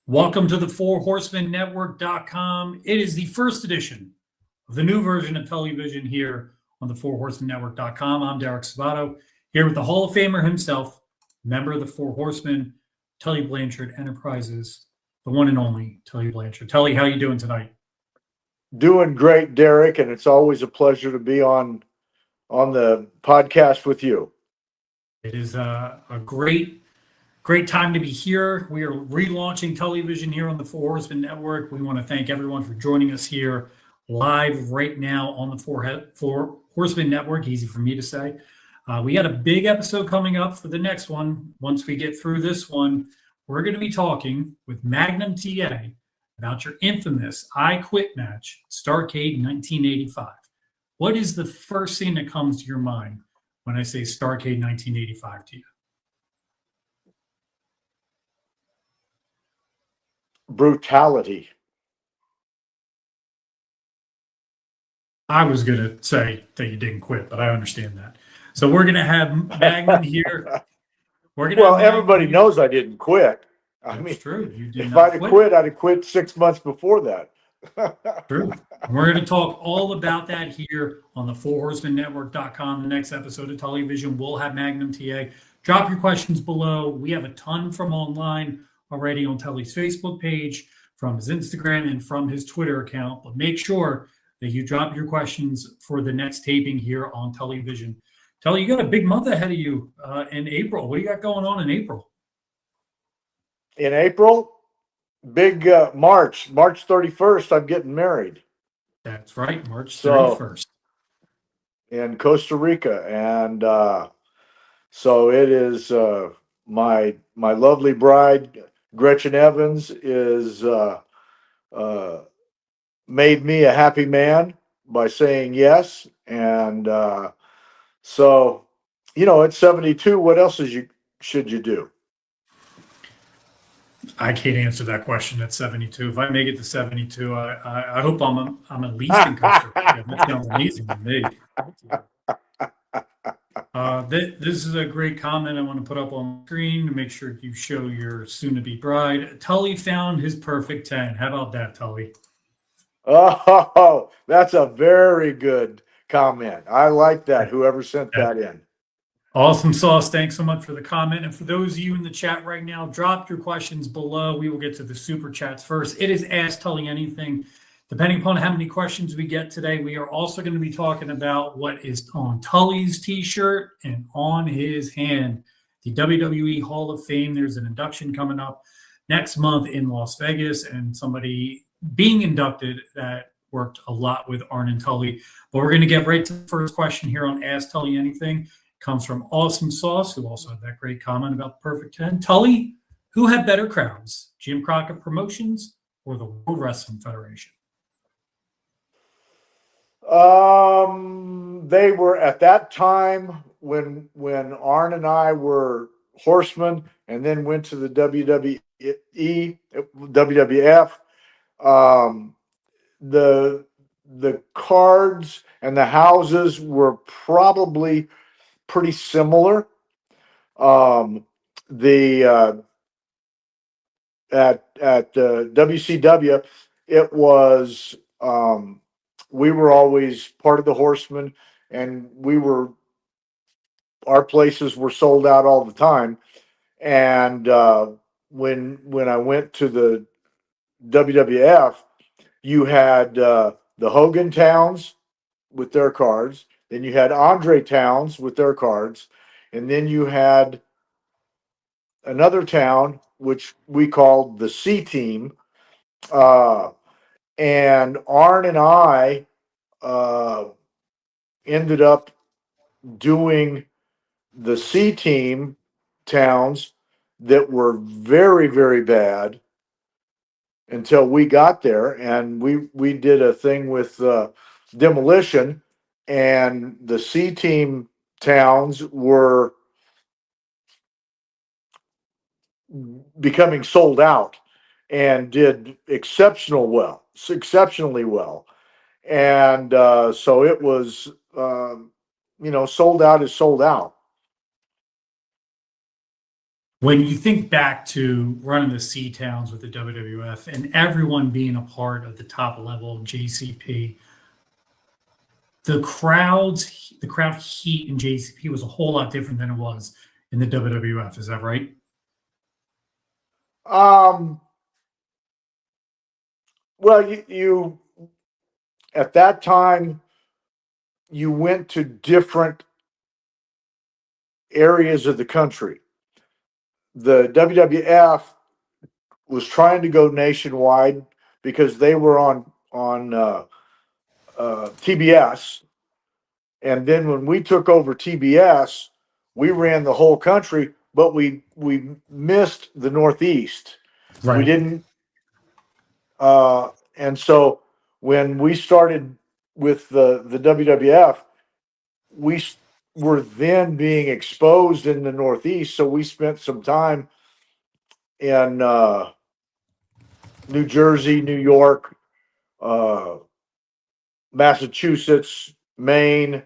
Welcome to the Four Horsemen Network.com. It is the first edition of the new version of Tully Vision here on the Four Horsemen Network.com. I'm Derek Sabato here with the Hall of Famer himself, member of the Four Horsemen, Tully Blanchard Enterprises, the one and only Tully Blanchard. Tully, how you doing tonight? Doing great, Derek, and it's always a pleasure to be on the podcast with you. It is a great time to be here. We are relaunching Tully Vision here on the Four Horsemen Network. We want to thank everyone for joining us here live right now on the Four Horsemen Network. Easy for me to say. We got a big episode coming up for the next one. Once we get through this one, we're going to be talking with Magnum TA about your infamous I Quit match, Starrcade 1985. What is the first thing that comes to your mind when I say Starrcade 1985 to you? Brutality. I was going to say that you didn't quit, but I understand that. So we're going to have Magnum here. Everybody knows I didn't quit. That's true. You did if not I'd have quit, I'd have quit 6 months before that. True. We're going to talk all about that here on the FourHorsemenNetwork.com. The next episode of Tully Vision will have Magnum TA. Drop your questions below. We have a ton from online already on Tully's Facebook page, from his Instagram, and from his Twitter account. But make sure that you drop your questions for the next taping here on Tully Vision. Tully, you got a big month ahead of you in April. What do you got going on in April? In April, big March 31st, I'm getting married. That's right, March 31st. In Costa Rica. And so it is my lovely bride, Gretchen Evans, is made me a happy man by saying yes. And so, at 72, what else should you do? I can't answer that question at 72. If I make it to 72, I hope I'm at least in Costa Rica. That sounds amazing to me. This is a great comment I want to put up on the screen to make sure you show your soon-to-be bride. Tully found his perfect 10. How about that, Tully? Oh, that's a very good comment. I like that, whoever sent that in. Awesome sauce. Thanks so much for the comment. And for those of you in the chat right now, drop your questions below. We will get to the super chats first. It is Ask Tully Anything. Depending upon how many questions we get today, we are also going to be talking about what is on Tully's t-shirt and on his hand, the WWE Hall of Fame. There's an induction coming up next month in Las Vegas, and somebody being inducted that worked a lot with Arn and Tully. But we're going to get right to the first question here on Ask Tully Anything. Comes from Awesome Sauce, who also had that great comment about the perfect 10. Tully, who had better crowds, Jim Crockett Promotions or the World Wrestling Federation? They were at that time when Arn and I were horsemen and then went to the WWF. The cards and the houses were probably pretty similar. At WCW, it was we were always part of the Horsemen, and our places were sold out all the time. And when I went to the WWF, you had the Hogan Towns with their cards. Then you had Andre Towns with their cards. And then you had another town, which we called the C Team. And Arn and I ended up doing the C Team towns that were very, very bad until we got there. And we did a thing with Demolition, and the C Team towns were becoming sold out and did exceptionally well. And so it was, sold out is sold out. When you think back to running the C towns with the WWF and everyone being a part of the top level of JCP, the crowd heat in JCP was a whole lot different than it was in the WWF. Is that right? Well, you at that time you went to different areas of the country. The WWF was trying to go nationwide because they were on TBS, and then when we took over TBS, we ran the whole country, but we missed the Northeast. Right. We didn't, and so when we started with the WWF, we were then being exposed in the Northeast, so we spent some time in New Jersey, New York, Massachusetts, Maine.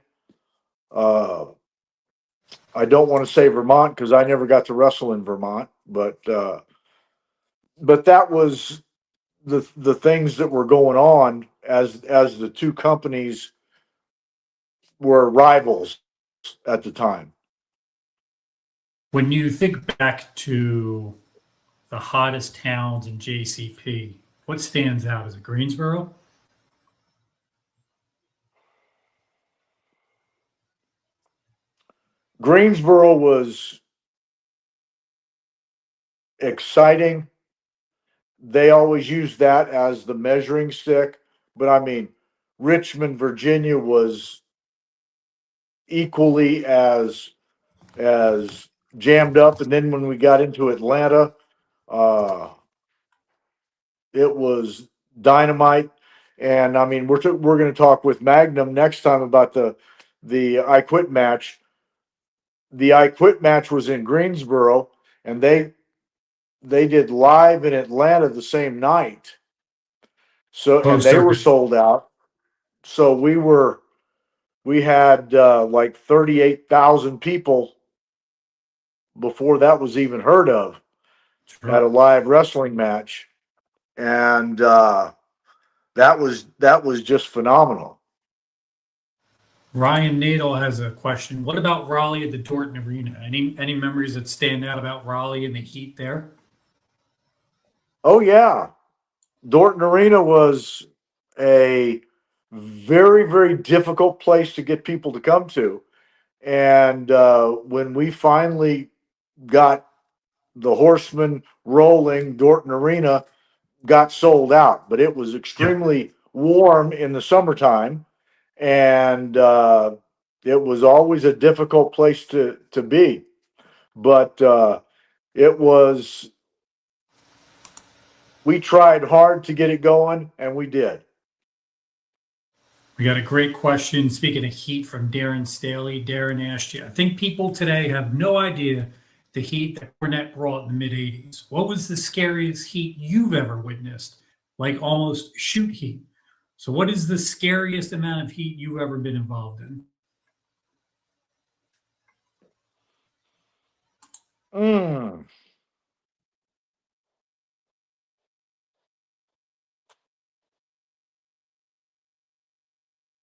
I don't want to say Vermont because I never got to wrestle in Vermont, but that was the things that were going on as the two companies were rivals at the time. When you think back to the hottest towns in JCP, what stands out? Is it Greensboro? Greensboro was exciting. They always used that as the measuring stick, but I mean, Richmond, Virginia was equally as jammed up. And then when we got into Atlanta, it was dynamite. And I mean, we're going to talk with Magnum next time about the I Quit match. The I Quit match was in Greensboro, and they did live in Atlanta the same night. So, and they were sold out. So we had like 38,000 people before that was even heard of at a live wrestling match. And that was just phenomenal. Ryan Nadel has a question. What about Raleigh at the Dorton Arena? Any memories that stand out about Raleigh and the heat there? Oh yeah, Dorton Arena was a very, very difficult place to get people to come to. And when we finally got the Horsemen rolling, Dorton Arena got sold out. But it was extremely warm in the summertime, and it was always a difficult place to be. But it was. We tried hard to get it going, and we did. We got a great question. Speaking of heat from Darren Staley, Darren asked you, I think people today have no idea the heat that Cornette brought in the mid 80s. What was the scariest heat you've ever witnessed? Like almost shoot heat. So, what is the scariest amount of heat you've ever been involved in?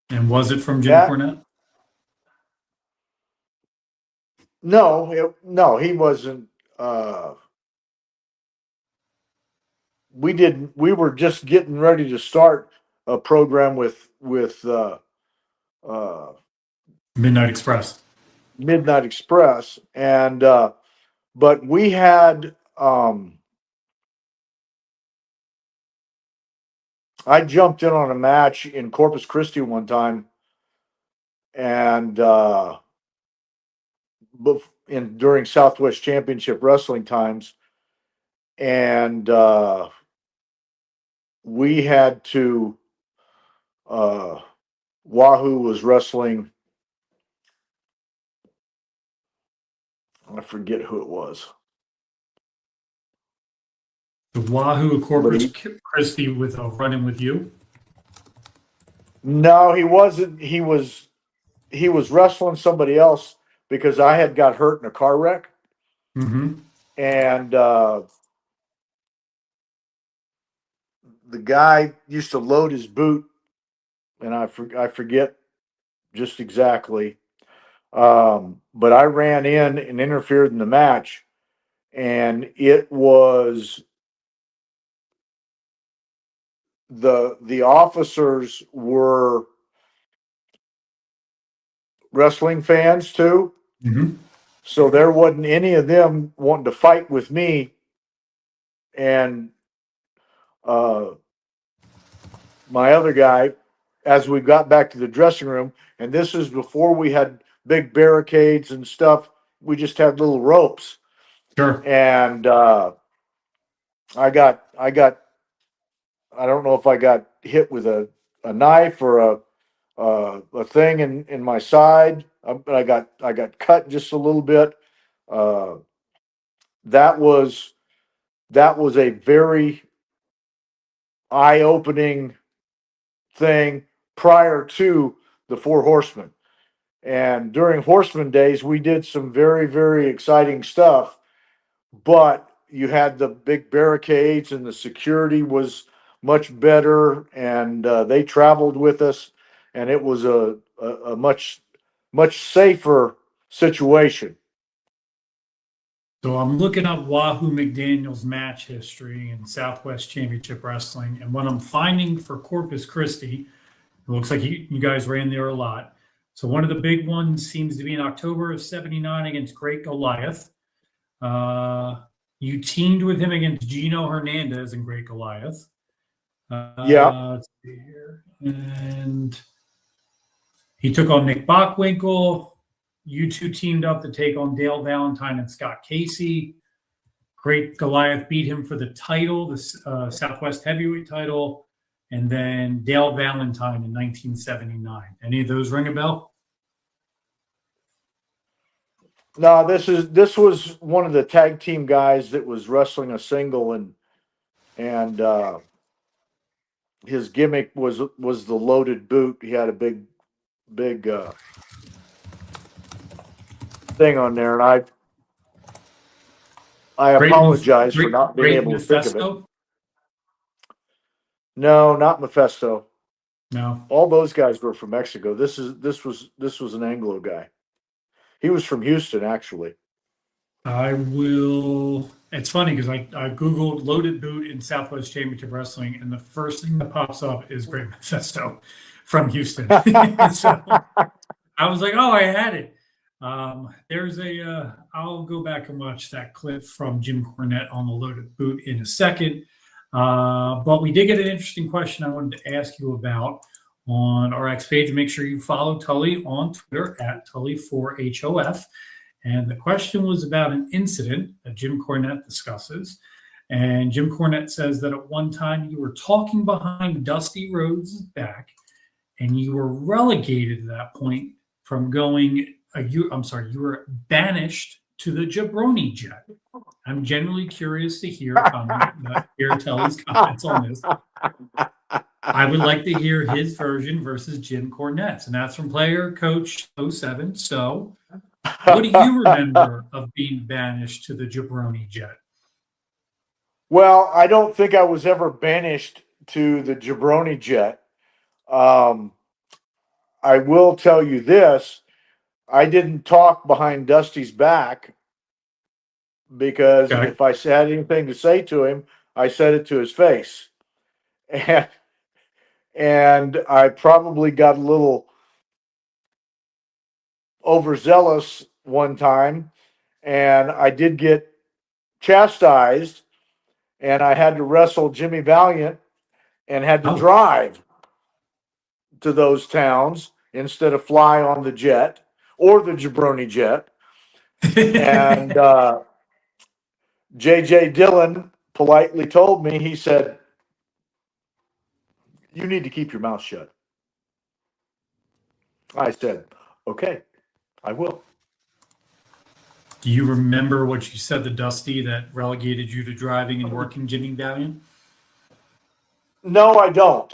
And was it from Jim Cornette? No, he wasn't. We were just getting ready to start a program with Midnight Express. Midnight Express, and but we had I jumped in on a match in Corpus Christi one time, and during Southwest Championship Wrestling times, and we had to. Wahoo was wrestling. I forget who it was. The Wahoo Corpus Christi with a run-in with you? No, he wasn't. He was wrestling somebody else because I had got hurt in a car wreck. Mm-hmm. and the guy used to load his boot, and I forget just exactly. But I ran in and interfered in the match, and it was the officers were wrestling fans too. Mm-hmm. So there wasn't any of them wanting to fight with me. And uh, my other guy, as we got back to the dressing room, and this is before we had big barricades and stuff, we just had little ropes. Sure. And I don't know if I got hit with a knife or a thing in my side, but I got cut just a little bit. Uh, that was a very eye opening thing prior to the Four Horsemen. And during Horseman days, we did some very, very exciting stuff, but you had the big barricades and the security was much better, and they traveled with us, and it was a much, much safer situation. So I'm looking up Wahoo McDaniel's match history in Southwest Championship Wrestling, and what I'm finding for Corpus Christi, it looks like you guys ran there a lot. So one of the big ones seems to be in October of '79 against Great Goliath. You teamed with him against Gino Hernandez in Great Goliath. Yeah. Let's see here. And he took on Nick Bockwinkel. You two teamed up to take on Dale Valentine and Scott Casey. Great Goliath beat him for the title, the Southwest Heavyweight title, and then Dale Valentine in 1979. Any of those ring a bell? No, this was one of the tag team guys that was wrestling a single, and his gimmick was the loaded boot. He had a big thing on there, and I apologize for not being able to think of it. No, not Mephisto. No. All those guys were from Mexico. This was an Anglo guy. He was from Houston, actually. I will. It's funny because I Googled loaded boot in Southwest Championship Wrestling, and the first thing that pops up is Great Mephisto from Houston. So I was like, oh, I had it. There's I'll go back and watch that clip from Jim Cornette on the loaded boot in a second. But we did get an interesting question I wanted to ask you about on our X page. Make sure you follow Tully on Twitter at Tully4HOF. And the question was about an incident that Jim Cornette discusses. And Jim Cornette says that at one time you were talking behind Dusty Rhodes' back, and you were relegated at that point from going. You were banished to the Jabroni Jet. I'm genuinely curious to hear Tully's comments on this. I would like to hear his version versus Jim Cornette's, and that's from Player Coach 07. So, what do you remember of being banished to the Jabroni Jet? Well, I don't think I was ever banished to the Jabroni Jet. I will tell you this. I didn't talk behind Dusty's back because if I had anything to say to him, I said it to his face. And I probably got a little overzealous one time, and I did get chastised, and I had to wrestle Jimmy Valiant and had to drive to those towns instead of fly on the jet or the Jabroni Jet. And J.J. Dillon politely told me, he said, "You need to keep your mouth shut." I said, "Okay, I will." Do you remember what you said to Dusty that relegated you to driving and working Jimmy Valiant? No, I don't.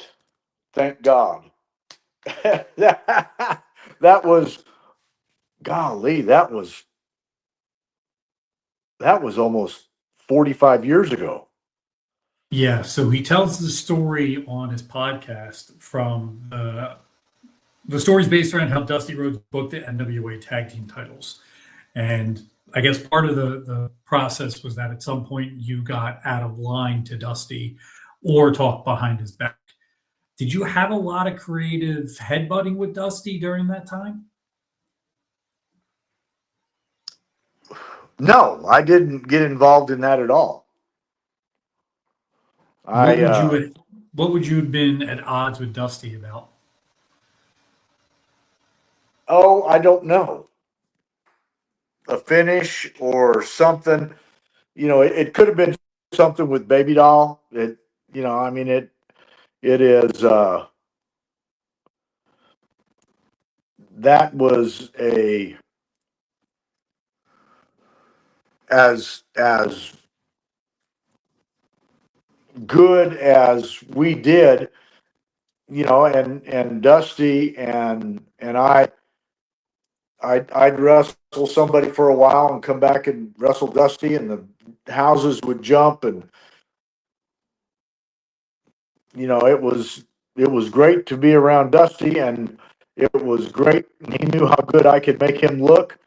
Thank God. that was, golly, that was that was almost 45 years ago. Yeah, so he tells the story on his podcast from the story's based around how Dusty Rhodes booked the NWA tag team titles. And I guess part of the process was that at some point you got out of line to Dusty or talked behind his back. Did you have a lot of creative headbutting with Dusty during that time? No, I didn't get involved in that at all. What would you have been at odds with Dusty about? Oh, I don't know. A finish or something. You know, it could have been something with Baby Doll. I mean, it is, that was as good as we did, and Dusty and I'd wrestle somebody for a while and come back and wrestle Dusty, and the houses would jump, and it was great to be around Dusty, and it was great. He knew how good I could make him look,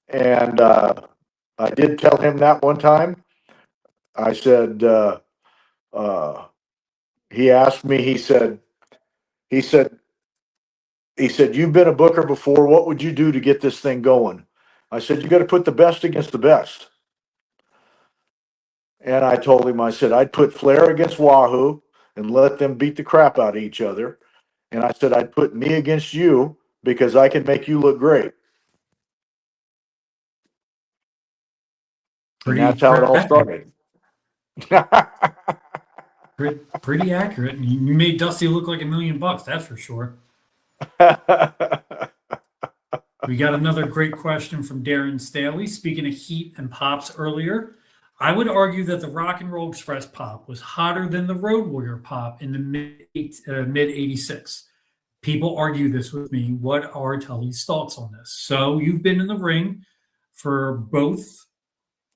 and I did tell him that one time. I said, he asked me. He said, "You've been a booker before. What would you do to get this thing going?" I said, "You got to put the best against the best." And I told him, I said, "I'd put Flair against Wahoo and let them beat the crap out of each other. And I said, I'd put me against you because I can make you look great." And Pretty that's how it all accurate. started. Pretty accurate. And you made Dusty look like $1 million, that's for sure. We got another great question from Darren Staley. Speaking of heat and pops earlier, I would argue that the Rock and Roll Express pop was hotter than the Road Warrior pop in the mid '86. People argue this with me. What are Tully's thoughts on this? So you've been in the ring for both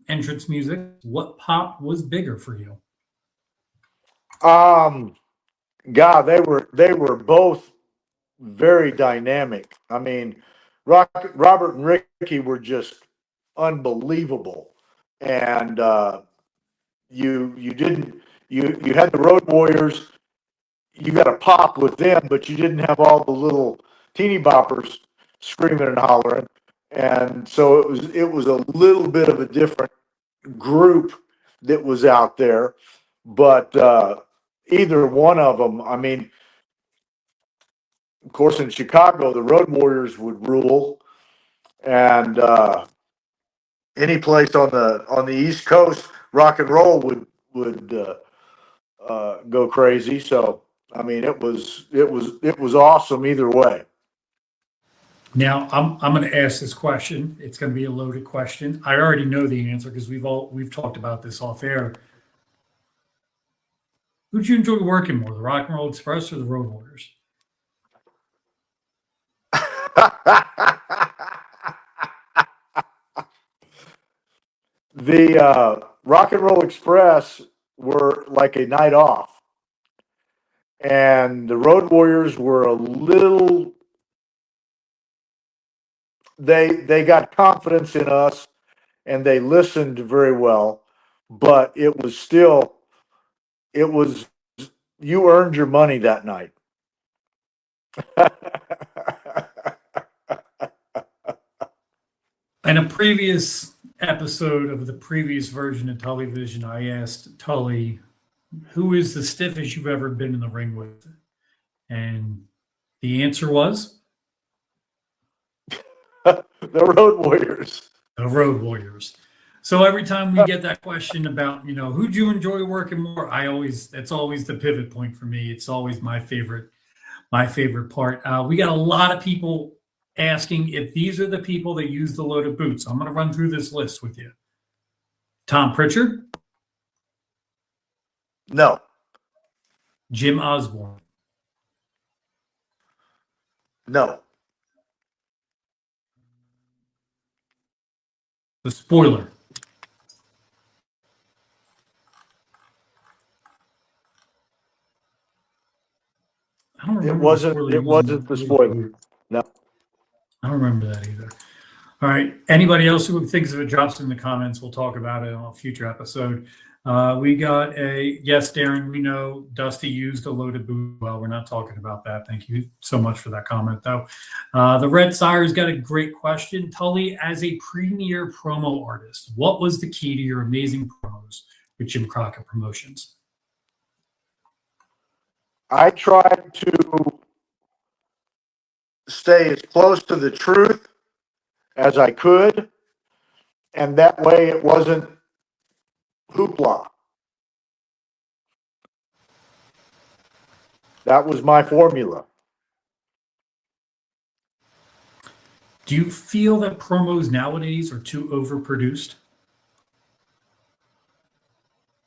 entrance music. What pop was bigger for you? God, they were both very dynamic. I mean, Robert and Ricky were just unbelievable, and you didn't you had the Road Warriors. You got a pop with them, but you didn't have all the little teeny boppers screaming and hollering, and so it was a little bit of a different group that was out there, but either one of them. I mean, of course, in Chicago, the Road Warriors would rule, and any place on the East Coast, rock and roll would go crazy. So, I mean, it was awesome either way. Now, I'm going to ask this question. It's going to be a loaded question. I already know the answer because we've talked about this off air. Who'd you enjoy working more, the Rock and Roll Express or the Road Warriors? The Rock and Roll Express were like a night off, and the Road Warriors were a little. They got confidence in us, and they listened very well, but it was you earned your money that night. In a previous episode of the previous version of Tully Vision, I asked Tully, who is the stiffest you've ever been in the ring with? And the answer was The Road Warriors. the Road Warriors. So every time we get that question about, who'd you enjoy working more? That's always the pivot point for me. It's always my favorite part. We got a lot of people asking if these are the people that use the loaded boots. I'm going to run through this list with you. Tom Pritchard, No. Jim Osborne, No. the Spoiler, I don't It remember the wasn't. spoiler It using wasn't the the spoiler. No. I don't remember that either. All right. Anybody else who thinks of it drops in the comments. We'll talk about it on a future episode. We got a yes, Darren. We know Dusty used a loaded boot. Well, we're not talking about that. Thank you so much for that comment, though. The Red Sire's got a great question. Tully, as a premier promo artist, what was the key to your amazing promos with Jim Crockett Promotions? I tried to stay as close to the truth as I could, and that way it wasn't hoopla. That was my formula. Do you feel that promos nowadays are too overproduced?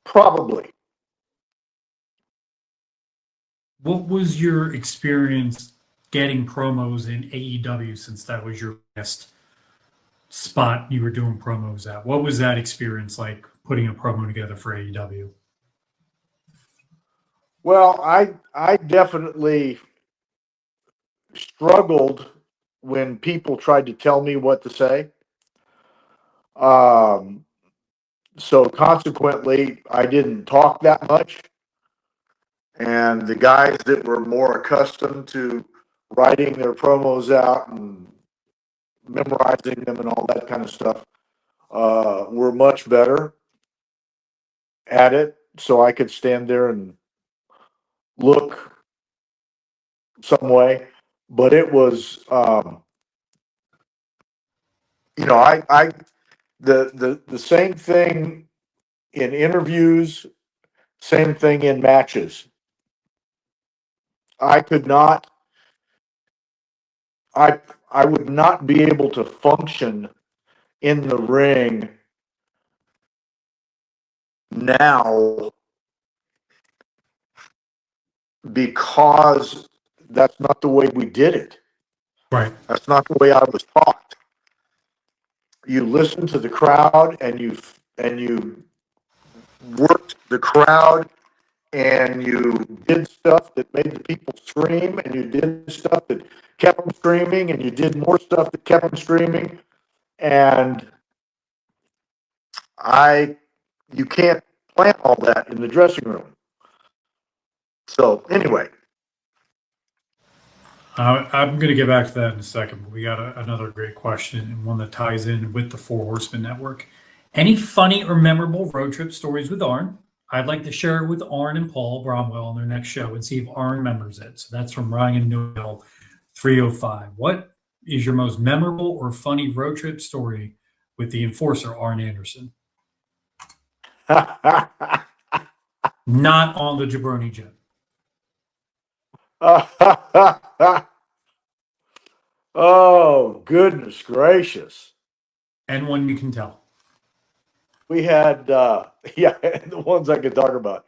Probably. What was your experience getting promos in AEW, since that was your best spot you were doing promos at? What was that experience like, putting a promo together for AEW? Well, I definitely struggled when people tried to tell me what to say. So consequently, I didn't talk that much. And the guys that were more accustomed to writing their promos out and memorizing them and all that kind of stuff were much better at it. So I could stand there and look some way. But it was, the same thing in interviews, same thing in matches. I could not, I would not be able to function in the ring now because that's not the way we did it. Right. That's not the way I was taught. You listen to the crowd and you worked the crowd and you did stuff that made the people scream, and you did stuff that kept them screaming, and you did more stuff that kept them screaming. And you can't plan all that in the dressing room. So anyway. I'm going to get back to that in a second, but we got another great question, and one that ties in with the Four Horsemen Network. Any funny or memorable road trip stories with Arn? I'd like to share it with Arn and Paul Bromwell on their next show and see if Arn remembers it. So that's from Ryan Noel 305. What is your most memorable or funny road trip story with the enforcer, Arn Anderson? Not on the Jabroni jet. Oh, goodness gracious. And one you can tell. We had, yeah, the ones I could talk about.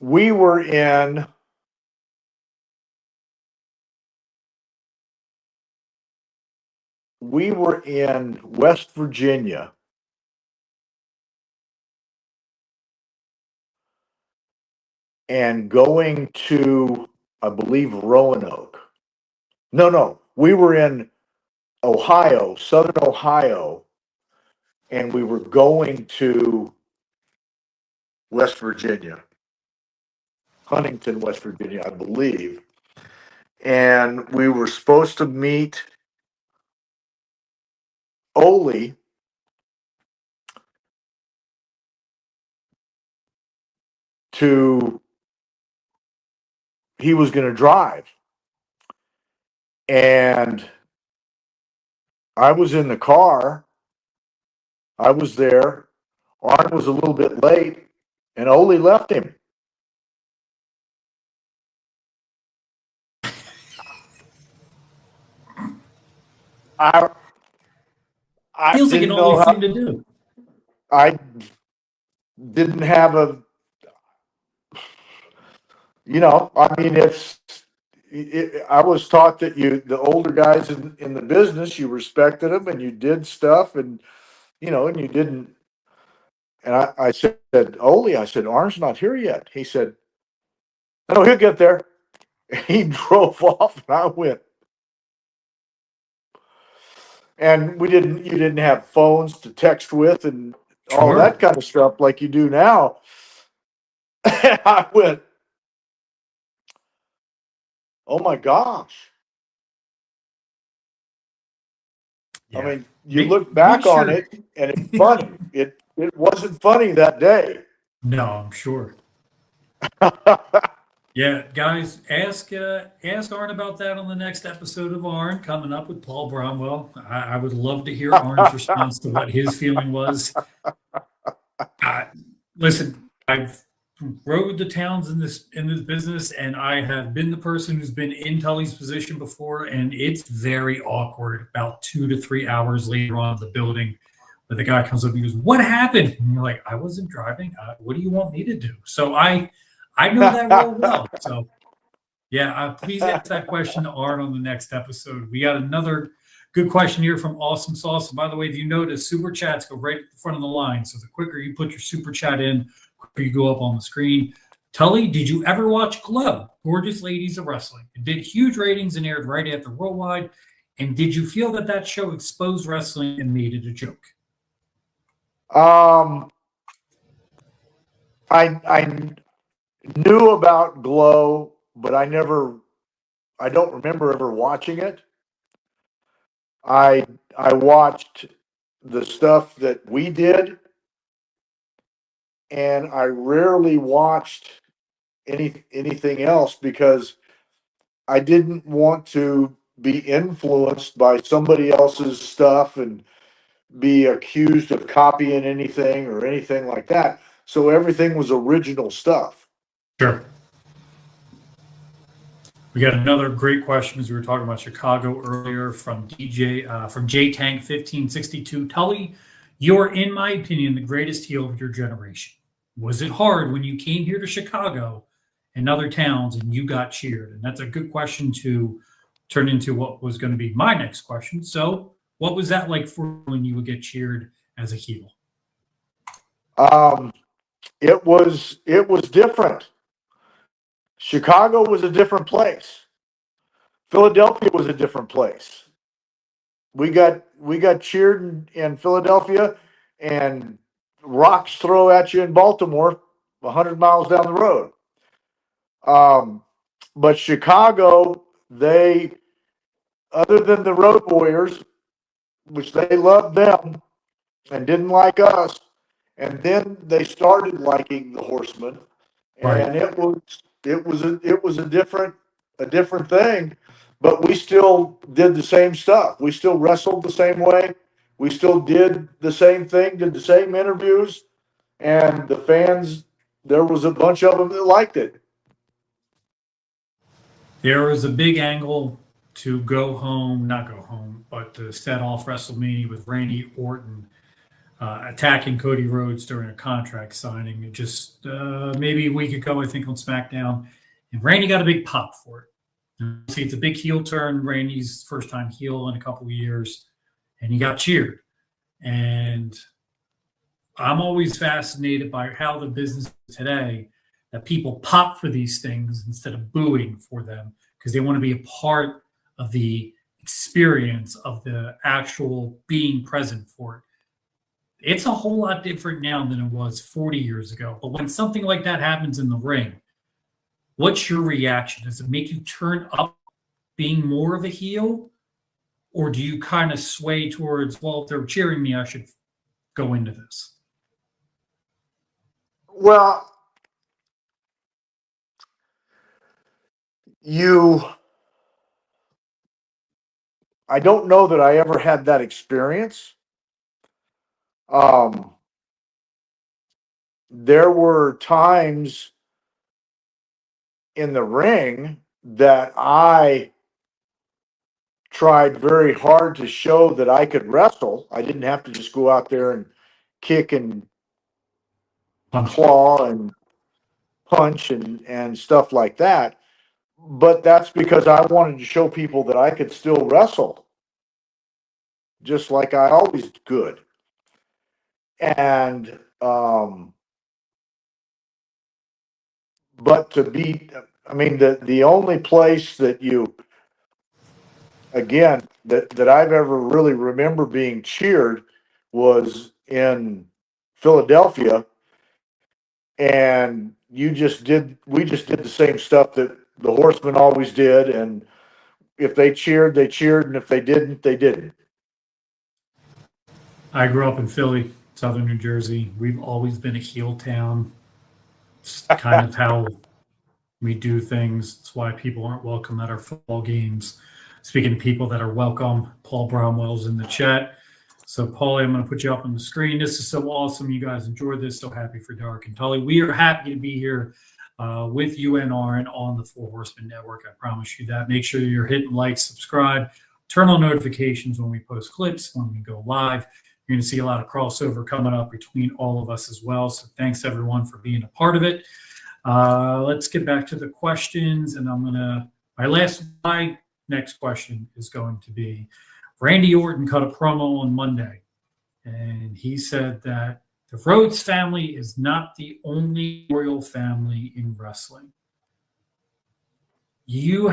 We were in West Virginia, and going to, I believe, Roanoke. No, we were in Ohio, Southern Ohio, and we were going to West Virginia, Huntington, West Virginia, I believe. And we were supposed to meet Ole he was going to drive. And I was in the car. I was there. Arn was a little bit late, and Ole left him. I Feels like an didn't know only how. thing to do. I didn't have a. I mean, I was taught that the older guys in the business, you respected them and you did stuff, and and you didn't. And I said, Ole, I said, Arn's not here yet. He said, no, he'll get there. He drove off and I went. And you didn't have phones to text with and all Sure. that kind of stuff like you do now. I went, oh my gosh. Yeah. I mean, you look back on it and it's funny. It wasn't funny that day. No, I'm sure. Yeah, guys, ask Arn about that on the next episode of Arn coming up with Paul Bromwell. I would love to hear Arn's response to what his feeling was. Listen, I've rode the towns in this business, and I have been the person who's been in Tully's position before, and it's very awkward about 2 to 3 hours later on in the building where the guy comes up and goes, "What happened?" And you're like, "I wasn't driving. What do you want me to do?" So I know that real well. So yeah, please ask that question to Arn on the next episode. We got another good question here from Awesome Sauce. And by the way, if you notice, super chats go right at the front of the line. So the quicker you put your super chat in, the quicker you go up on the screen. Tully, did you ever watch Glow, Gorgeous Ladies of Wrestling? It did huge ratings and aired right after Worldwide. And did you feel that show exposed wrestling and made it a joke? I knew about Glow, but I don't remember ever watching it. I watched the stuff that we did, and I rarely watched anything else because I didn't want to be influenced by somebody else's stuff and be accused of copying anything or anything like that. So everything was original stuff. Sure. We got another great question as we were talking about Chicago earlier from J Tank 1562. Tully, you're, in my opinion, the greatest heel of your generation. Was it hard when you came here to Chicago and other towns and you got cheered? And that's a good question to turn into what was going to be my next question. So, what was that like for when you would get cheered as a heel? It was different. Chicago was a different place. Philadelphia was a different place. We got cheered in Philadelphia, and rocks throw at you in Baltimore, 100 miles down the road. But Chicago, they, other than the Road Warriors, which they loved them and didn't like us, and then they started liking the Horsemen, and Right. it was a different thing, but we still did the same stuff. We still wrestled the same way. We still did the same thing, did the same interviews, and the fans, there was a bunch of them that liked it. There was a big angle to not go home, but to set off WrestleMania with Randy Orton attacking Cody Rhodes during a contract signing. It just maybe a week ago, I think, on SmackDown, and Randy got a big pop for it. See, it's a big heel turn. Randy's first time heel in a couple of years, and he got cheered. And I'm always fascinated by how the business today that people pop for these things instead of booing for them because they want to be a part of the experience of the actual being present for it. It's a whole lot different now than it was 40 years ago. But when something like that happens in the ring, what's your reaction? Does it make you turn up being more of a heel? Or do you kind of sway towards, well, if they're cheering me, I should go into this? Well, I don't know that I ever had that experience. There were times in the ring that I tried very hard to show that I could wrestle. I didn't have to just go out there and kick and claw and punch and stuff like that. But that's because I wanted to show people that I could still wrestle, just like I always could. And But to be, I mean, the only place that you, again, that I've ever really remember being cheered was in Philadelphia, and we just did the same stuff that the Horsemen always did, and if they cheered, they cheered, and if they didn't, they didn't. I grew up in Philly, southern New Jersey. We've always been a heel town. It's kind of how we do things. It's why people aren't welcome at our football games. Speaking of people that are welcome, Paul Bromwell's in the chat. So, Paulie, I'm going to put you up on the screen. This is so awesome. You guys enjoyed this. So happy for Derek and Tully. We are happy to be here with UNR and on the Four Horsemen Network. I promise you that. Make sure you're hitting like, subscribe, turn on notifications when we post clips, when we go live. You're going to see a lot of crossover coming up between all of us as well. So thanks, everyone, for being a part of it. Let's get back to the questions. And my next question is going to be, Randy Orton cut a promo on Monday, and he said that the Rhodes family is not the only royal family in wrestling. You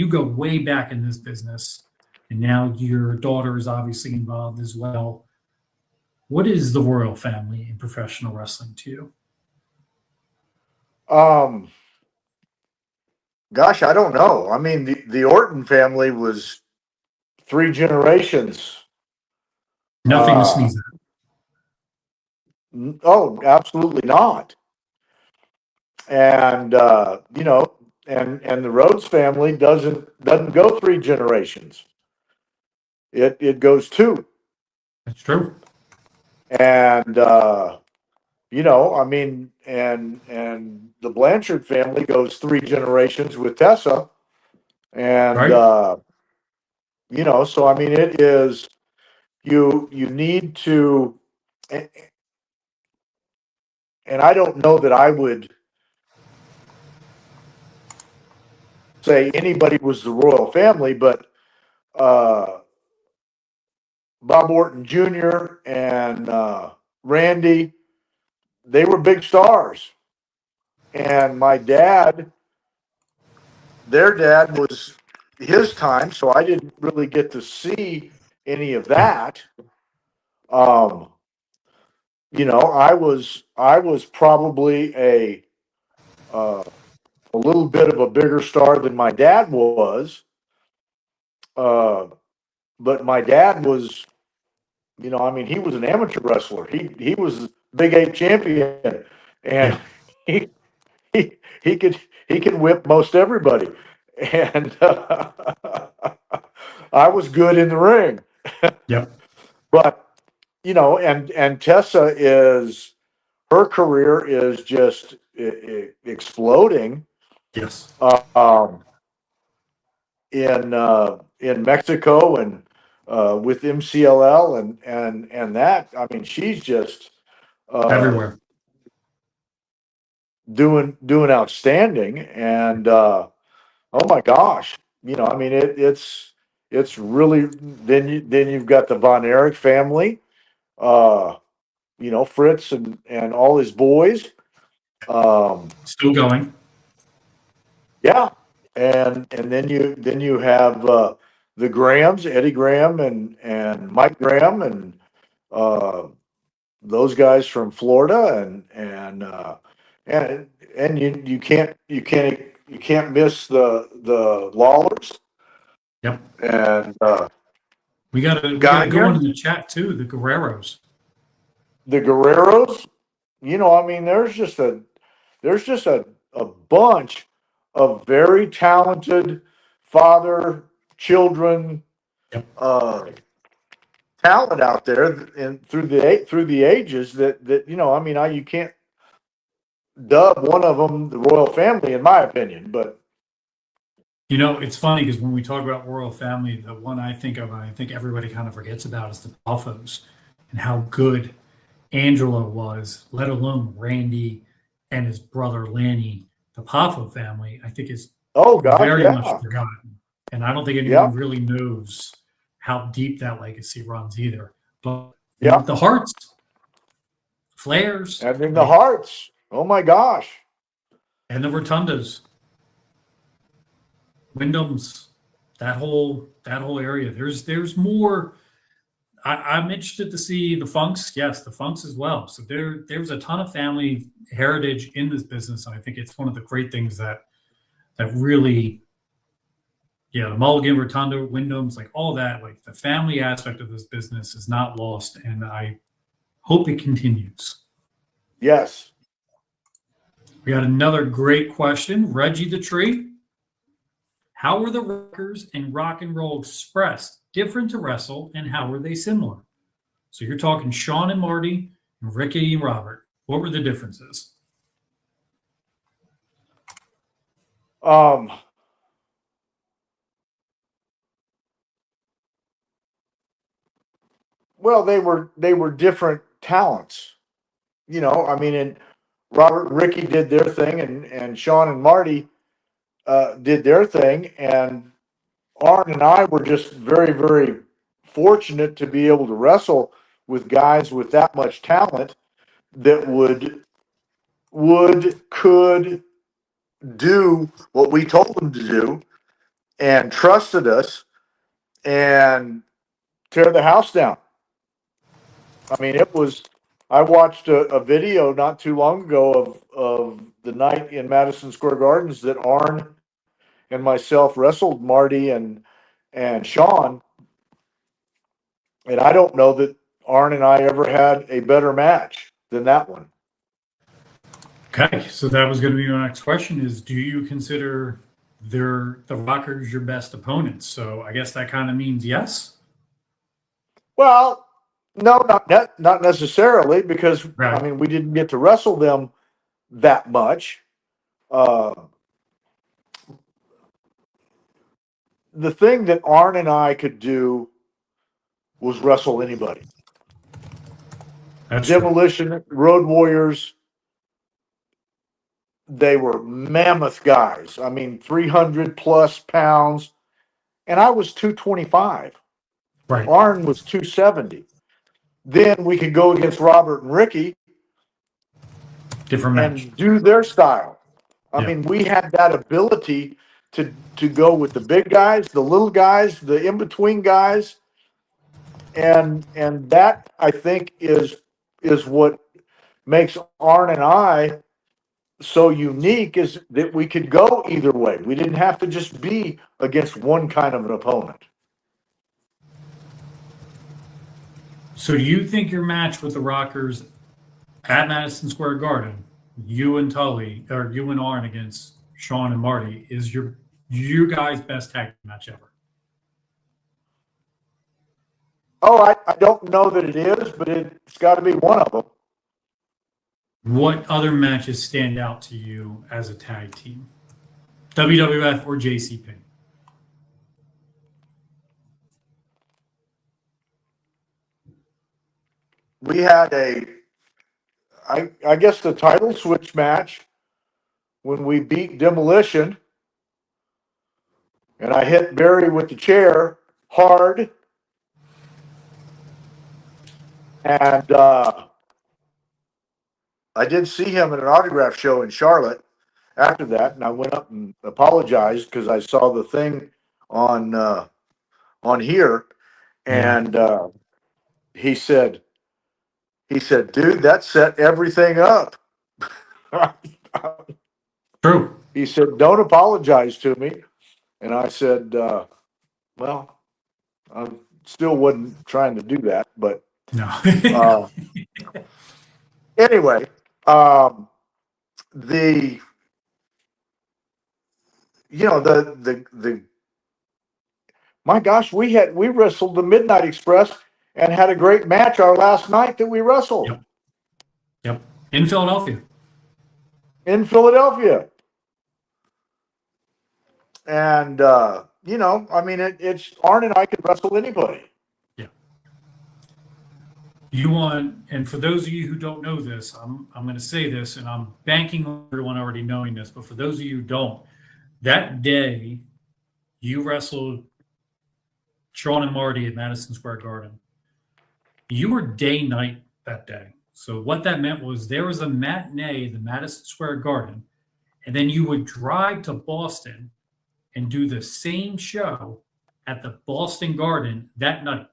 go way back in this business, and now your daughter is obviously involved as well. What is the royal family in professional wrestling to you? Gosh, I don't know. I mean, the Orton family was 3 generations. Nothing to sneeze at. Oh, absolutely not. And you know, and the Rhodes family doesn't go 3 generations. It goes 2. That's true. And you know, I mean, and the Blanchard family goes 3 generations with Tessa, and Right. you know, so I mean, it is you need to, and I don't know that I would say anybody was the royal family, but Bob Orton Jr. and Randy, they were big stars. And my dad, their dad was his time, so I didn't really get to see any of that. You know, I was probably a little bit of a bigger star than my dad was. But my dad was, you know, I mean, he was an amateur wrestler. He was Big 8 champion, and Yeah. he could whip most everybody, and I was good in the ring. Yep. But you know, and Tessa is, her career is just exploding. Yes. In Mexico and with MCLL and that, I mean, she's just Everywhere. doing outstanding. And oh my gosh, you know, I mean, it's really, then you've got the Von Erich family, you know, Fritz and all his boys. Still going. Yeah, and then you have the Grahams, Eddie Graham and Mike Graham, and those guys from Florida, and you can't miss the Lawlers. Yep. And We gotta Gagne, go into the chat too. The Guerreros. the Guerreros. You know, I mean, there's just a bunch of very talented father children Yep. talent out there, and through the ages that you know, I mean, you can't dub one of them the royal family, in my opinion. But You know, it's funny because when we talk about royal family, the one I think of, I think everybody kind of forgets about, is the Poffos and how good Angelo was, let alone Randy and his brother Lanny. The Poffo family, I think, is oh gosh, very much yeah, forgotten. And I don't think yeah, anyone really knows how deep that legacy runs either. But yeah, the Harts, Flares. And in the hearts. Oh my gosh. And the rotundas. Wyndham's. That whole area. There's more. I'm interested to see the Funks. Yes, the Funks as well. So there's a ton of family heritage in this business. And I think it's one of the great things that really, the Mulligan, Rotunda, Wyndham's, like all that, like the family aspect of this business is not lost. And I hope it continues. Yes. We got another great question. Reggie the Tree. How were the Rockers and Rock and Roll Express different to wrestle, and how were they similar? So you're talking Sean and Marty and Ricky and Robert. What were the differences? Well, they were different talents. I mean, and Robert and Ricky did their thing, and Sean and Marty did their thing, and Arn and I were just very, very fortunate to be able to wrestle with guys with that much talent that could do what we told them to do and trusted us and tear the house down. I mean, I watched a video not too long ago of the night in Madison Square Gardens that Arn and myself wrestled Marty and Sean. And I don't know that Arn and I ever had a better match than that one. Okay, so that was going to be my next question is, do you consider the Rockers your best opponents? So I guess that kind of means yes? Well, no, not necessarily, because, Right. I mean, we didn't get to wrestle them that much. The thing that Arn and I could do was wrestle anybody. That's Demolition, true. Road Warriors, they were mammoth guys. I mean, 300 plus pounds. And I was 225. Right. Arn was 270. Then we could go against Robert and Ricky. Different match. And do their style. I Yeah. mean, we had that ability to go with the big guys, the little guys, the in-between guys. And that, I think, is what makes Arn and I so unique, is that we could go either way. We didn't have to just be against one kind of an opponent. So do you think your match with the Rockers at Madison Square Garden, you and Tully, or you and Arn against Sean and Marty, is you guys' best tag match ever? Oh, I don't know that it is, but it's got to be one of them. What other matches stand out to you as a tag team? WWF or JCP? We had I guess the title switch match when we beat Demolition, and I hit Barry with the chair hard, and I did see him at an autograph show in Charlotte after that, and I went up and apologized because I saw the thing on here, and he said, "Dude, that set everything up." True. He said, "Don't apologize to me." And I said, well, I still wasn't trying to do that. But No. anyway, the my gosh, we wrestled the Midnight Express and had a great match our last night that we wrestled. Yep. In Philadelphia. And, I mean, it's Arn and I could wrestle anybody. Yeah. And for those of you who don't know this, I'm going to say this, and I'm banking on everyone already knowing this, but for those of you who don't, that day you wrestled Sean and Marty at Madison Square Garden. You were day-night that day. So what that meant was there was a matinee in the Madison Square Garden, and then you would drive to Boston and do the same show at the Boston Garden that night.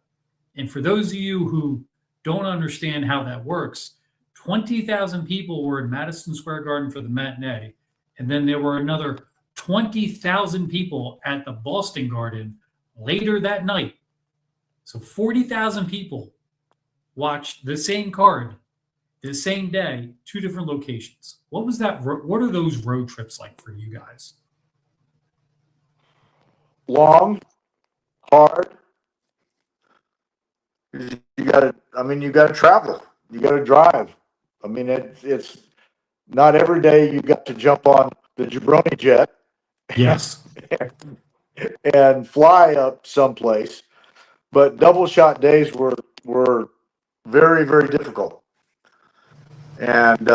And for those of you who don't understand how that works, 20,000 people were in Madison Square Garden for the matinee, and then there were another 20,000 people at the Boston Garden later that night. So 40,000 people watched the same card the same day, two different locations. What was that? What are those road trips like for you guys? Long, hard. You gotta travel. You gotta drive. I mean, it's not every day you got to jump on the Jabroni jet. Yes. and fly up someplace. But double shot days were very, very difficult. And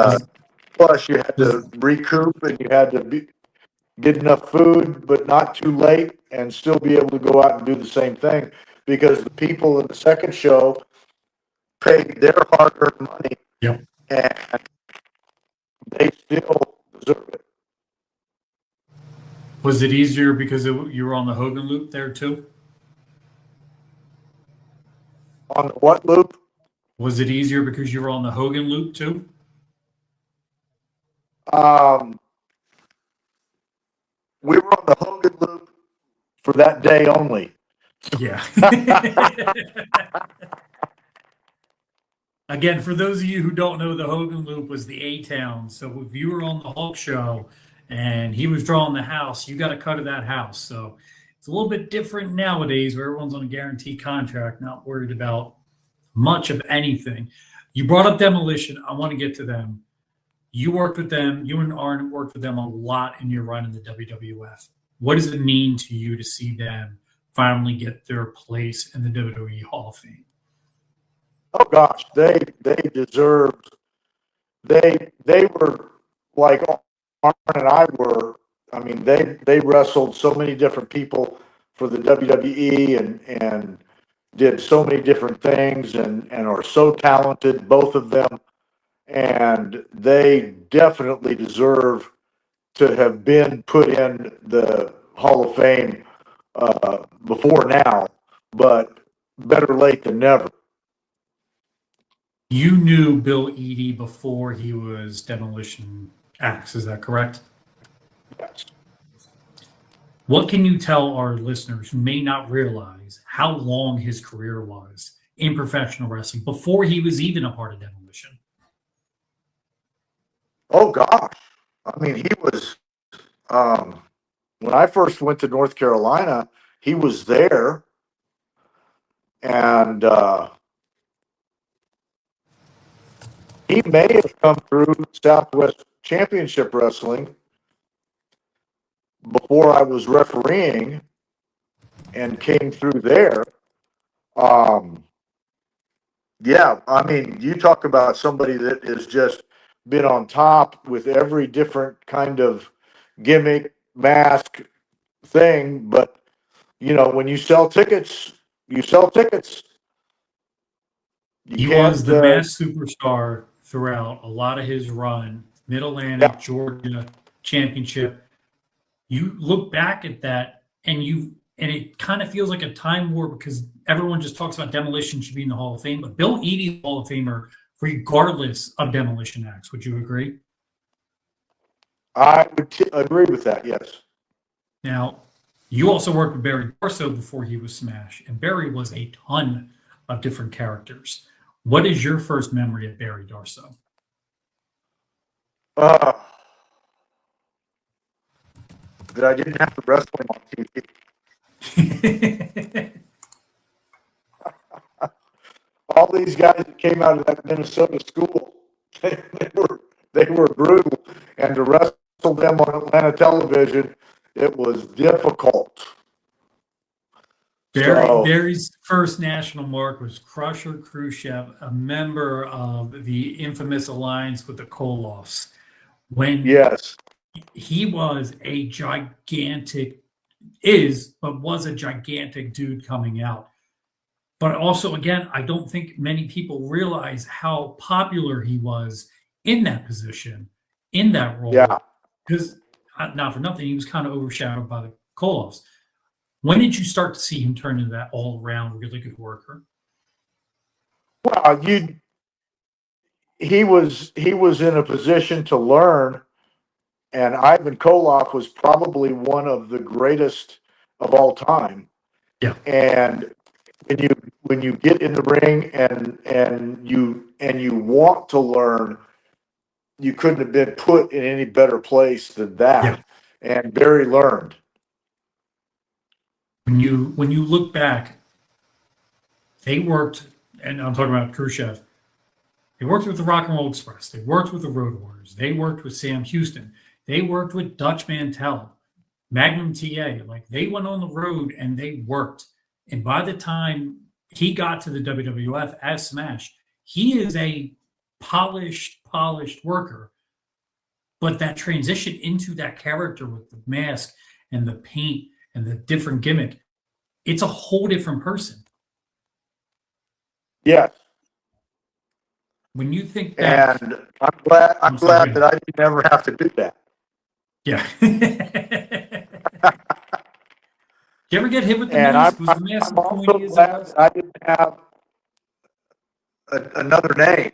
plus, you had to recoup, and you had to get enough food, but not too late, and still be able to go out and do the same thing, because the people in the second show paid their hard-earned money, Yep. and they still deserve it. Was it easier because you were on the Hogan loop there too? On the what loop? Was it easier because you were on the Hogan loop too? We were on the Hogan loop for that day only. Yeah. Again, for those of you who don't know, the Hogan loop was the A-Town. So if you were on the Hulk show and he was drawing the house, you got a cut of that house. So it's a little bit different nowadays where everyone's on a guaranteed contract, not worried about much of anything. You brought up Demolition. I want to get to them. You worked with them. You and Arn worked with them a lot in your run in the WWF. What does it mean to you to see them finally get their place in the WWE Hall of Fame? Oh gosh, they deserved. They were like Arn and I were. I mean, they wrestled so many different people for the WWE and did so many different things and are so talented, both of them. And they definitely deserve to have been put in the Hall of Fame before now, but better late than never. You knew Bill Eadie before he was Demolition Axe, is that correct? Yes. What can you tell our listeners who may not realize how long his career was in professional wrestling before he was even a part of Demolition? Oh gosh, I mean, he was. When I first went to North Carolina, he was there, and he may have come through Southwest Championship Wrestling before I was refereeing, and came through there. Yeah, I mean, you talk about somebody that has just been on top with every different kind of gimmick, mask thing, but you know, when you sell tickets, you sell tickets. He was the mass superstar throughout a lot of his run, Mid-Atlantic, Georgia Championship. You look back at that and it kind of feels like a time war because everyone just talks about Demolition should be in the Hall of Fame, but Bill Eadie is Hall of Famer regardless of Demolition Acts. Would you agree? I would agree with that, yes. Now, you also worked with Barry Darso before he was Smash, and Barry was a ton of different characters. What is your first memory of Barry Darso? That I didn't have to wrestle him on TV. All these guys that came out of that Minnesota school, they were brutal, and to wrestle them on Atlanta television, it was difficult. Barry's first national mark was Crusher Khrushchev, a member of the infamous alliance with the Koloffs. When he was a gigantic dude coming out. But also, again, I don't think many people realize how popular he was in that position, in that Yeah. role, because not for nothing, he was kind of overshadowed by the Koloffs. When did you start to see him turn into that all-around really good worker? Well, he was in a position to learn, and Ivan Koloff was probably one of the greatest of all time. Yeah. And when you get in the ring and you want to learn, you couldn't have been put in any better place than Yeah. that. And Barry learned. When you look back, they worked, and I'm talking about Khrushchev. They worked with the Rock and Roll Express. They worked with the Road Warriors. They worked with Sam Houston. They worked with Dutch Mantell, Magnum TA. Like, they went on the road and they worked. And by the time he got to the WWF as Smash, he is a polished worker. But that transition into that character with the mask and the paint and the different gimmick, it's a whole different person. Yes. When you think back, And I'm glad that I didn't ever have to do that. yeah. You ever get hit with the And mask? Was the mask I'm the also pointy as it glad was? that I didn't have another name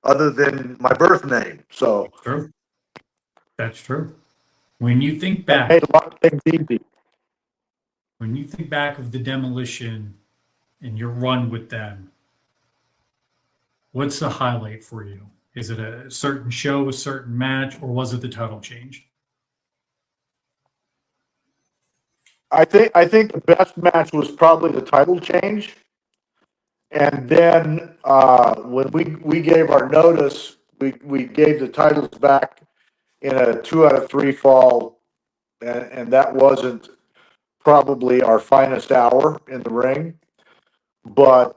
other than my birth name. So True. That's true. When you think that made back, a lot of things easy. when you think back of the Demolition and your run with them, what's the highlight for you? Is it a certain show, a certain match, or was it the title change? I think the best match was probably the title change. And then when we gave our notice, we gave the titles back in a 2 out of 3 fall, and that wasn't probably our finest hour in the ring, but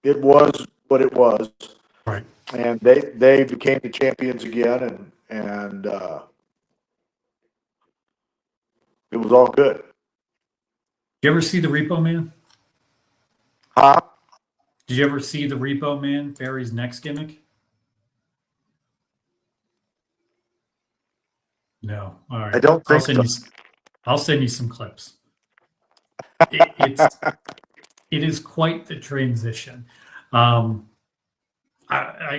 it was what it was, Right. and they became the champions again, and it was all good. Did you ever see the Repo Man? Huh? Did you ever see the Repo Man, Barry's next gimmick? No. All right. I don't think so. I'll send you some clips. It's it is quite the transition. I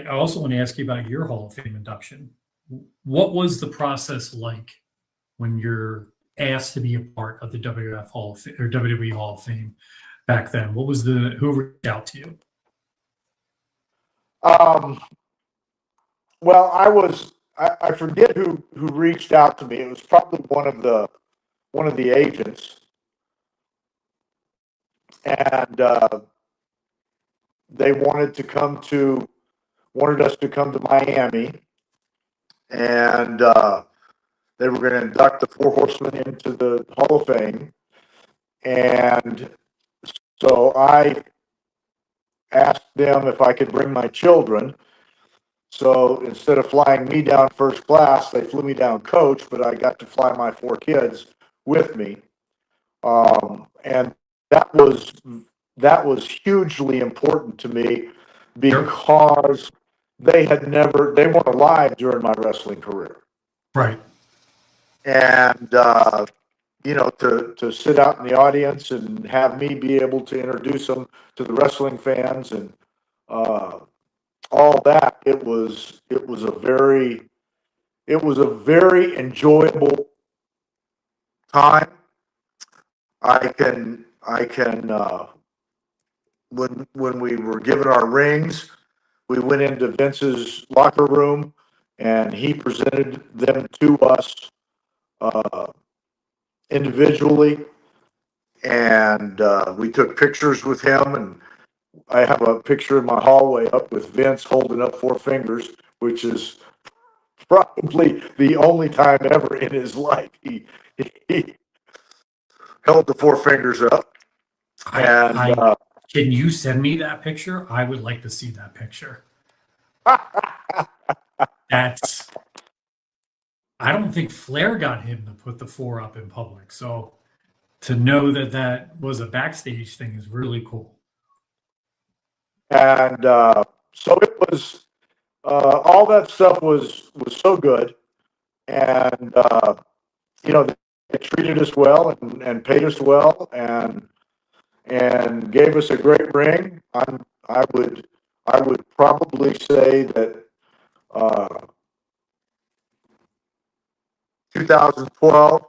also want to ask you about your Hall of Fame induction. What was the process like when you're asked to be a part of the WWF Hall of Fame, or WWE Hall of Fame back then? What was who reached out to you? Well, I forget who reached out to me. It was probably one of the agents, and they wanted us to come to Miami, and they were going to induct the Four Horsemen into the Hall of Fame, and so I asked them if I could bring my children. So instead of flying me down first class, they flew me down coach, but I got to fly my 4 kids with me. And that was hugely important to me because they weren't alive during my wrestling career. Right. And, to sit out in the audience and have me be able to introduce them to the wrestling fans and, all that, it was a very enjoyable time. I can when we were given our rings, we went into Vince's locker room and he presented them to us individually, and we took pictures with him, and I have a picture in my hallway up with Vince holding up 4 fingers, which is probably the only time ever in his life he held the 4 fingers up. And Can you send me that picture? I would like to see that picture. I don't think Flair got him to put the 4 up in public. So to know that that was a backstage thing is really cool. And so it was, all that stuff was so good. And, you know, they treated us well and paid us well and gave us a great ring. I would probably say that 2012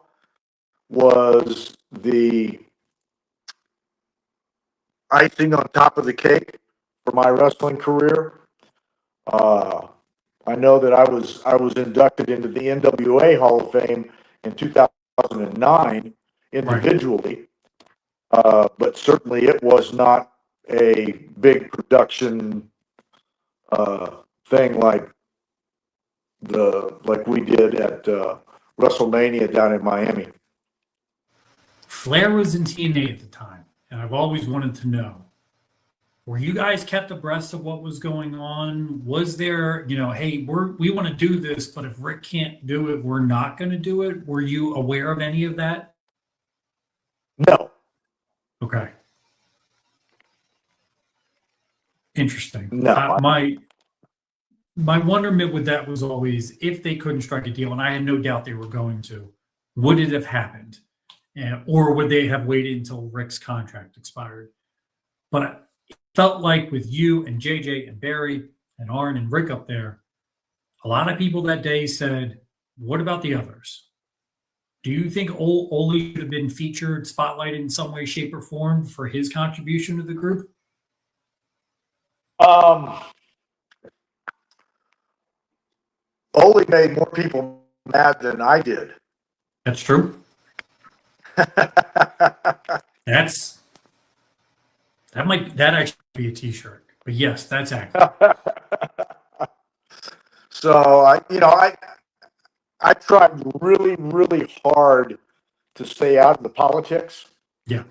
was the icing on top of the cake for my wrestling career. I know that I was inducted into the NWA Hall of Fame in 2009 individually, but certainly it was not a big production thing like we did at WrestleMania down in Miami. Flair was in TNA at the time, and I've always wanted to know, were you guys kept abreast of what was going on? Was there, you know, hey, we want to do this, but if Rick can't do it, we're not going to do it? Were you aware of any of that? No. Okay. Interesting. No. My wonderment with that was always, if they couldn't strike a deal, and I had no doubt they were going to, would it have happened? Or would they have waited until Rick's contract expired? But it felt like with you and JJ and Barry and Arn and Rick up there, a lot of people that day said, what about the others? Do you think Ole should have been featured, spotlighted in some way, shape, or form for his contribution to the group? Ole made more people mad than I did. That's true. That actually be a T-shirt, but yes, that's accurate. So I tried really, really hard to stay out of the politics. Yeah.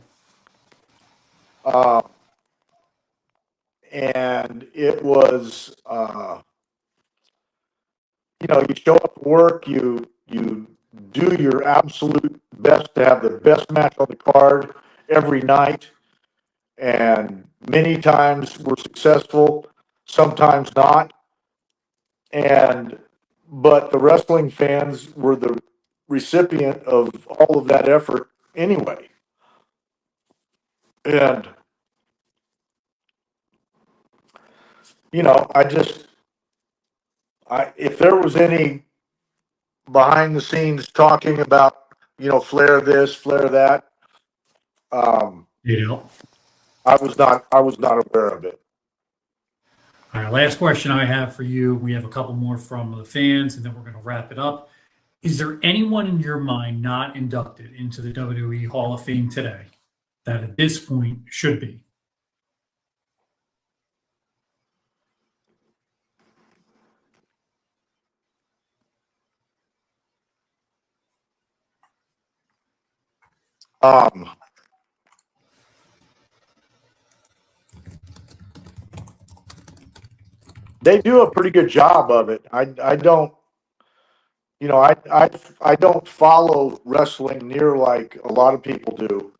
And it was, you show up to work, you do your absolute best to have the best match on the card every night. And many times we're successful, sometimes not. But the wrestling fans were the recipient of all of that effort anyway. And, if there was any behind the scenes talking about, Flair this, Flair that, I was not aware of it. All right, last question I have for you. We have a couple more from the fans, and then we're going to wrap it up. Is there anyone in your mind not inducted into the WWE Hall of Fame today that at this point should be? They do a pretty good job of it. I don't, I don't follow wrestling near like a lot of people do.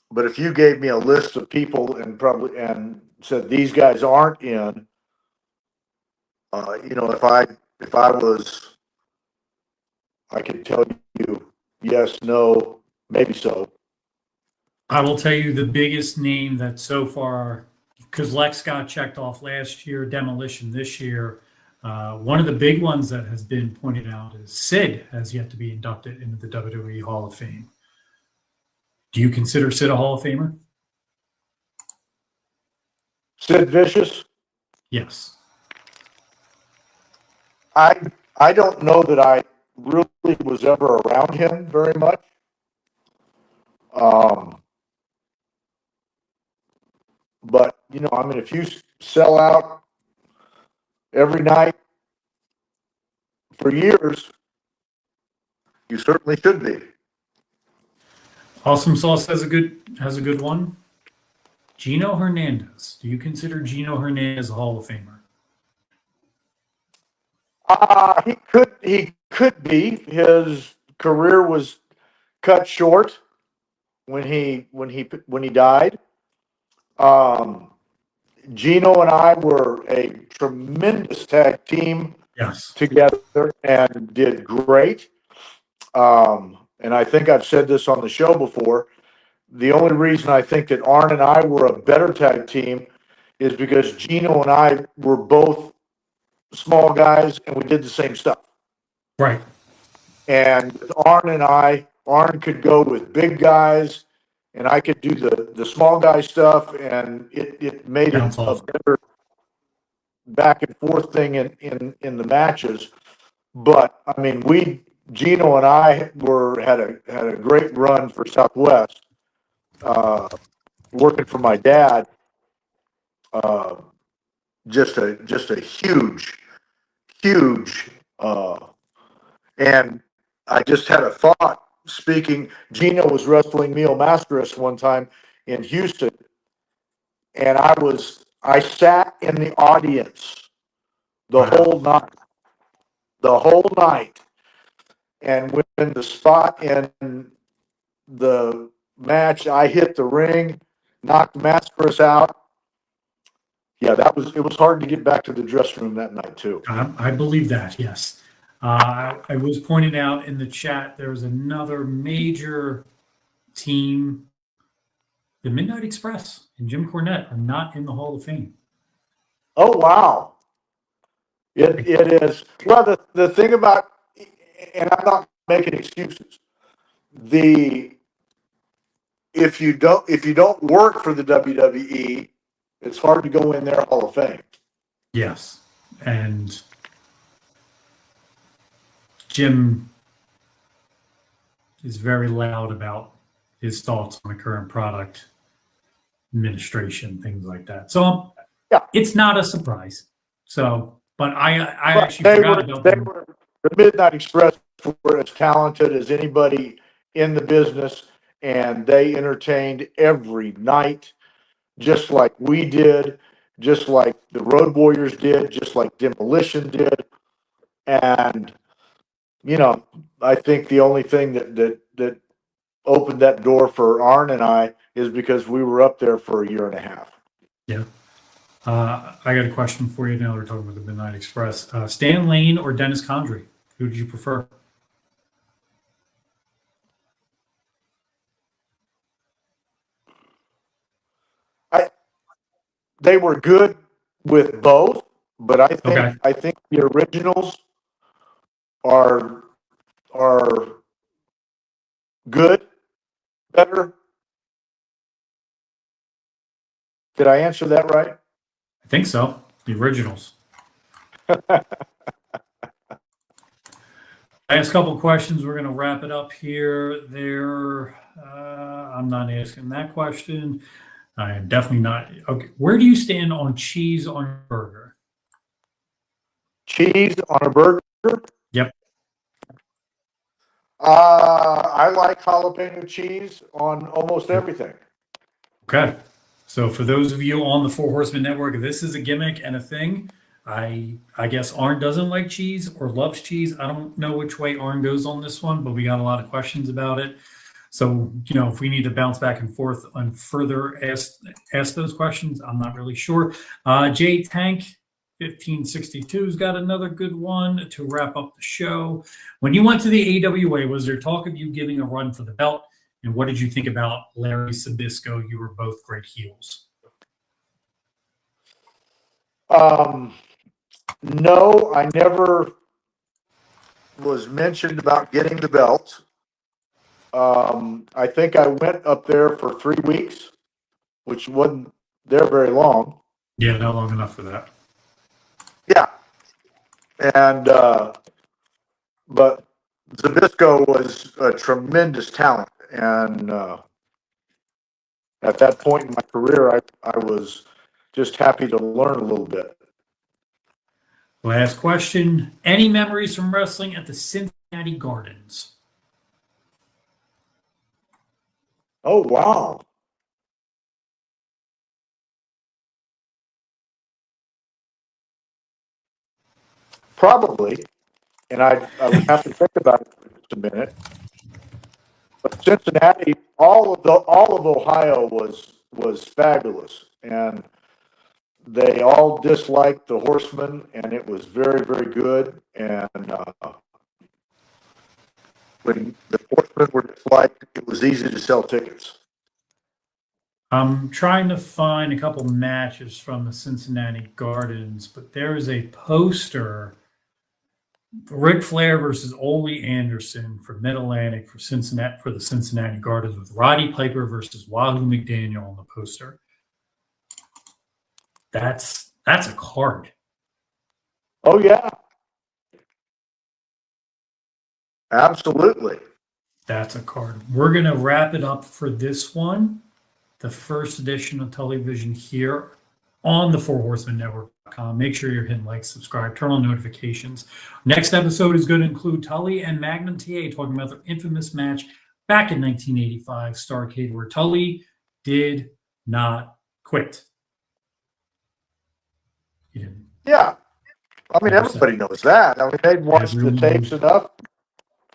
But if you gave me a list of people and said these guys aren't in, if I was, I could tell you yes, no, maybe so. I will tell you the biggest name that so far, because Lex got checked off last year, Demolition this year. One of the big ones that has been pointed out is Sid has yet to be inducted into the WWE Hall of Fame. Do you consider Sid a Hall of Famer? Sid Vicious? Yes. I don't know that I really was ever around him very much. But, if you sell out every night for years, you certainly should be. Awesome Sauce has a good one. Gino Hernandez. Do you consider Gino Hernandez a Hall of Famer? He Could be his career was cut short when he died. Um, Gino and I were a tremendous tag team Yes. together and did great. And I think I've said this on the show before. The only reason I think that Arn and I were a better tag team is because Gino and I were both small guys and we did the same stuff. Right. And with Arn and Arn could go with big guys and I could do the small guy stuff, and it made it Bounce a off. better back and forth thing in the matches. But I mean, Gino and I had a great run for Southwest, working for my dad. Uh, just a huge, and I just had a thought. Speaking, Gino was wrestling Mil Mascaras one time in Houston, and I sat in the audience the Wow. whole night, and when the spot in the match, I hit the ring, knocked Mascaras out. Yeah, it was hard to get back to the dressing room that night too. I believe that, yes. I was pointing out in the chat there was another major team, the Midnight Express and Jim Cornette are not in the Hall of Fame. Oh wow. It is. Well, the thing about, and I'm not making excuses. The If you don't work for the WWE, it's hard to go in their Hall of Fame. Yes. And Jim is very loud about his thoughts on the current product administration, things like that. So Yeah. it's not a surprise. So, but I But actually forgot about them. the Midnight Express were as talented as anybody in the business, and they entertained every night, just like we did, just like the Road Warriors did, just like Demolition did. And I think the only thing that opened that door for Arn and I is because we were up there for a year and a half. Yeah. I got a question for you now. We're talking about the Midnight Express. Stan Lane or Dennis Condrey? Who did you prefer? They were good with both, but Okay. I think the originals are good, better. Did I answer that right? I think so. The originals. I asked a couple of questions. We're going to wrap it up here. I'm not asking that question. I am definitely not. Okay. Where do you stand on cheese on your burger? Cheese on a burger? Yep. I like jalapeno cheese on almost everything. Okay. So for those of you on the Four Horsemen Network, this is a gimmick and a thing. I guess Arn doesn't like cheese or loves cheese. I don't know which way Arn goes on this one, but we got a lot of questions about it. So, if we need to bounce back and forth on further ask those questions, I'm not really sure. J Tank 1562's got another good one to wrap up the show. When you went to the AWA, was there talk of you giving a run for the belt? And what did you think about Larry Sabisco? You were both great heels. No, I never was mentioned about getting the belt. I think I went up there for 3 weeks, which wasn't there very long. Yeah, not long enough for that. Yeah. And, but Zabisco was a tremendous talent. And, at that point in my career, I was just happy to learn a little bit. Last question. Any memories from wrestling at the Cincinnati Gardens? Oh, wow. Probably. and I would have to think about it for just a minute. But Cincinnati, all of Ohio was fabulous, and they all disliked the Horsemen, and it was very, very good. And when the Horsemen were disliked, it was easy to sell tickets. I'm trying to find a couple matches from the Cincinnati Gardens, but there is a poster. Ric Flair versus Ole Anderson for Mid-Atlantic for Cincinnati, for the Cincinnati Gardens, with Roddy Piper versus Wahoo McDaniel on the poster. That's a card. Oh yeah, absolutely. That's a card. We're gonna wrap it up for this one, the first edition of Tully Vision here on the Four Horsemen Network.com. Make sure you're hitting like, subscribe, turn on notifications. Next episode is going to include Tully and Magnum TA talking about their infamous match back in 1985 Starrcade, where Tully did not quit. He didn't. Yeah, I mean everybody knows that. I mean they'd watched the tapes enough.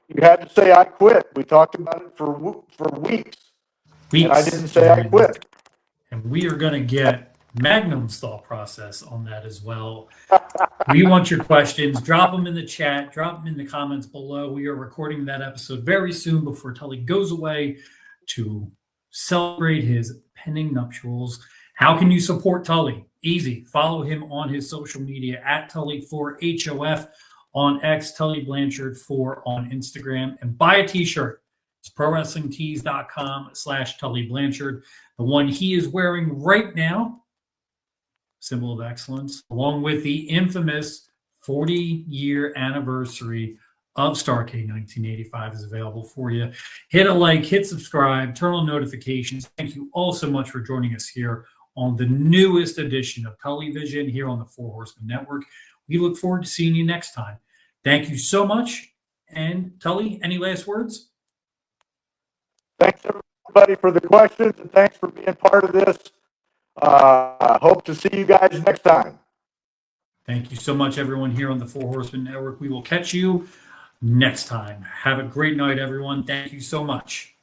You had to say I quit. We talked about it for weeks. And I didn't say I quit. And we are going to get Magnum's thought process on that as well. We want your questions. Drop them in the chat. Drop them in the comments below. We are recording that episode very soon before Tully goes away to celebrate his pending nuptials. How can you support Tully? Easy. Follow him on his social media at Tully4HOF on X, Tully Blanchard 4 on Instagram, and buy a t-shirt. It's prowrestlingtees.com/Tully Blanchard. The one he is wearing right now, symbol of excellence, along with the infamous 40-year anniversary of Starrcade 1985 is available for you. Hit a like, hit subscribe, turn on notifications. Thank you all so much for joining us here on the newest edition of Tully Vision here on the Four Horsemen Network. We look forward to seeing you next time. Thank you so much. And Tully, any last words? Thanks everybody for the questions, and thanks for being part of this. I hope to see you guys next time. Thank you so much, everyone here on the Four Horsemen Network. We will catch you next time. Have a great night, everyone. Thank you so much.